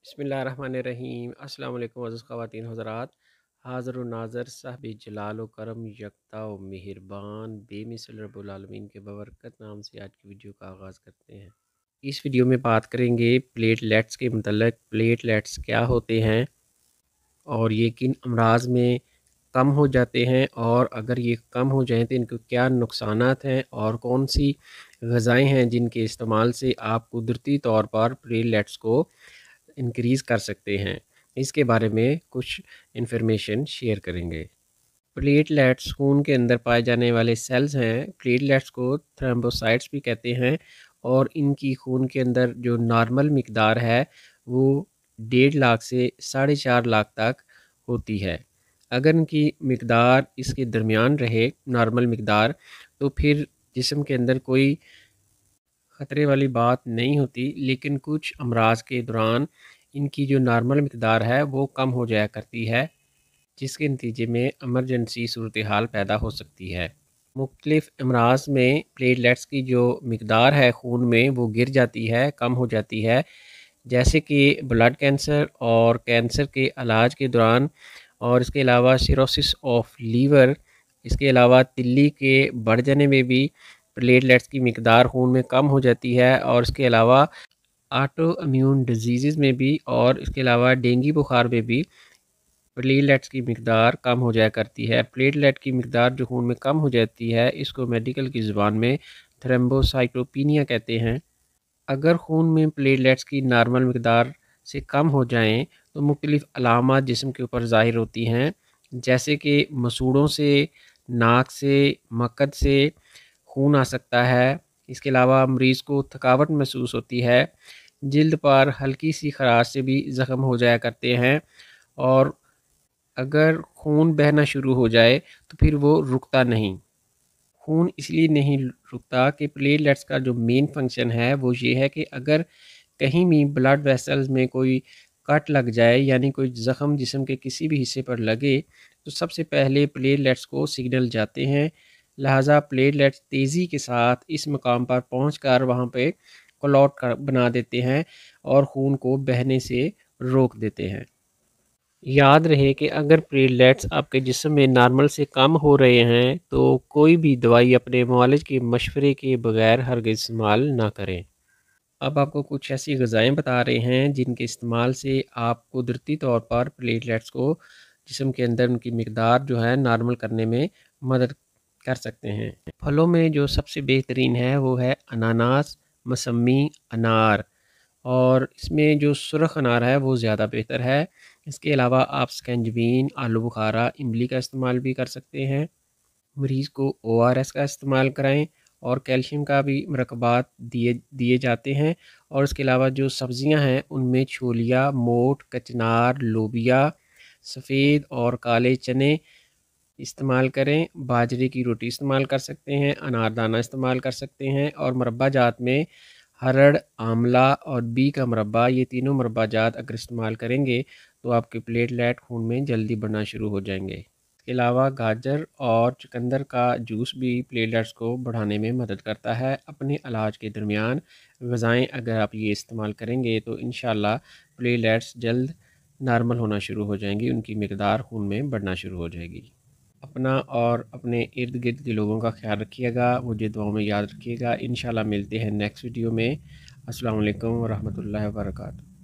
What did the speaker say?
बिस्मिल्लाहिर्रहमानिर्रहीम। अस्सलाम वालेकुम अज़ीज़ ख़वातीन हज़रात। हाज़िर व नाज़र साहिब जलाल व करम यकता व मेहरबान बेमिसल रब्बुल आलमीन के बबरकत नाम से आज की वीडियो का आगाज़ करते हैं। इस वीडियो में बात करेंगे प्लेटलेट्स के मतलब प्लेटलेट्स क्या होते हैं और ये किन अमराज़ में कम हो जाते हैं, और अगर ये कम हो जाएँ तो इनके क्या नुकसानात हैं, और कौन सी ग़िज़ाएँ हैं जिनके इस्तेमाल से आप कुदरती तौर पर प्लेटलेट्स को इंक्रीज़ कर सकते हैं। इसके बारे में कुछ इन्फॉर्मेशन शेयर करेंगे। प्लेटलेट्स खून के अंदर पाए जाने वाले सेल्स हैं। प्लेटलेट्स को थ्रोम्बोसाइट्स भी कहते हैं, और इनकी खून के अंदर जो नॉर्मल मिकदार है वो 1.5 लाख से 4.5 लाख तक होती है। अगर इनकी मिकदार इसके दरमियान रहे नॉर्मल मिकदार, तो फिर जिस्म के अंदर कोई ख़तरे वाली बात नहीं होती, लेकिन कुछ अमराज के दौरान इनकी जो नॉर्मल मिकदार है वो कम हो जाया करती है, जिसके नतीजे में एमरजेंसी सूरत हाल पैदा हो सकती है। मुख्तलिफ़ अमराज में प्लेटलेट्स की जो मिकदार है खून में वो गिर जाती है, कम हो जाती है, जैसे कि ब्लड कैंसर और कैंसर के इलाज के दौरान, और इसके अलावा सिरोसिस ऑफ लीवर, इसके अलावा तिल्ली के बढ़ जाने में भी प्लेटलेट्स की मिकदार खून में कम हो जाती है, और इसके अलावा ऑटो इम्यून डिजीज़ में भी, और इसके अलावा डेंगू बुखार में भी प्लेटलेट्स की मिकदार कम हो जाया करती है। प्लेटलेट की मिकदार जो खून में कम हो जाती है, इसको मेडिकल की ज़ुबान में थ्रोम्बोसाइटोपिनिया कहते हैं। अगर खून में प्लेटलेट्स की नॉर्मल मिकदार से कम हो जाएं तो मुख्तलिफ़ अलामात जिस्म के ऊपर ज़ाहिर होती हैं, जैसे कि मसूड़ों से, नाक से, मक्कद से खून आ सकता है। इसके अलावा मरीज़ को थकावट महसूस होती है। जल्द पर हल्की सी खराश से भी ज़ख्म हो जाया करते हैं, और अगर खून बहना शुरू हो जाए तो फिर वो रुकता नहीं। खून इसलिए नहीं रुकता कि प्लेटलेट्स का जो मेन फंक्शन है वो ये है कि अगर कहीं भी ब्लड वेसल्स में कोई कट लग जाए, यानी कोई ज़ख़म जिस्म के किसी भी हिस्से पर लगे, तो सबसे पहले प्लेटलेट्स को सिग्नल जाते हैं। लिहाजा प्लेटलेट्स तेज़ी के साथ इस मकाम पर पहुंचकर वहां पे क्लॉट बना देते हैं और खून को बहने से रोक देते हैं। याद रहे कि अगर प्लेटलेट्स आपके जिस्म में नॉर्मल से कम हो रहे हैं तो कोई भी दवाई अपने मुआलिज के मशवरे के बगैर हरगिज़ इस्तेमाल ना करें। अब आपको कुछ ऐसी ग़िज़ाएँ बता रहे हैं जिनके इस्तेमाल से आप कुदरती तौर पर प्लेटलेट्स को जिस्म के अंदर उनकी मिकदार जो है नॉर्मल करने में मदद कर सकते हैं। फलों में जो सबसे बेहतरीन है वो है अनानास, मौसमी, अनार, और इसमें जो सुरख अनार है वो ज़्यादा बेहतर है। इसके अलावा आप स्कंजबीन, आलू बुखारा, इमली का इस्तेमाल भी कर सकते हैं। मरीज़ को ओआरएस का इस्तेमाल कराएं, और कैल्शियम का भी मरकबात दिए दिए जाते हैं। और इसके अलावा जो सब्ज़ियां हैं उनमें छोलिया, मोठ, कचनार, लोबिया, सफ़ेद और काले चने इस्तेमाल करें। बाजरे की रोटी इस्तेमाल कर सकते हैं, अनारदाना इस्तेमाल कर सकते हैं, और मुरब्बा जात में हरड़, आंवला और बी का मुरब्बा, ये तीनों मुरब्बा जात अगर इस्तेमाल करेंगे तो आपके प्लेटलेट खून में जल्दी बढ़ना शुरू हो जाएंगे। इसके अलावा गाजर और चुकंदर का जूस भी प्लेटलेट्स को बढ़ाने में मदद करता है। अपने इलाज के दरमियान ग़िज़ाएँ अगर आप ये इस्तेमाल करेंगे तो इंशाल्लाह प्लेटलेट्स जल्द नॉर्मल होना शुरू हो जाएंगी, उनकी मिकदार खून में बढ़ना शुरू हो जाएगी। अपना और अपने इर्द गिर्द के लोगों का ख्याल रखिएगा, मुझे दुआओं में याद रखिएगा। इंशाल्लाह मिलते हैं नेक्स्ट वीडियो में। अस्सलाम वालेकुम व रहमतुल्लाहि व बरकातहू।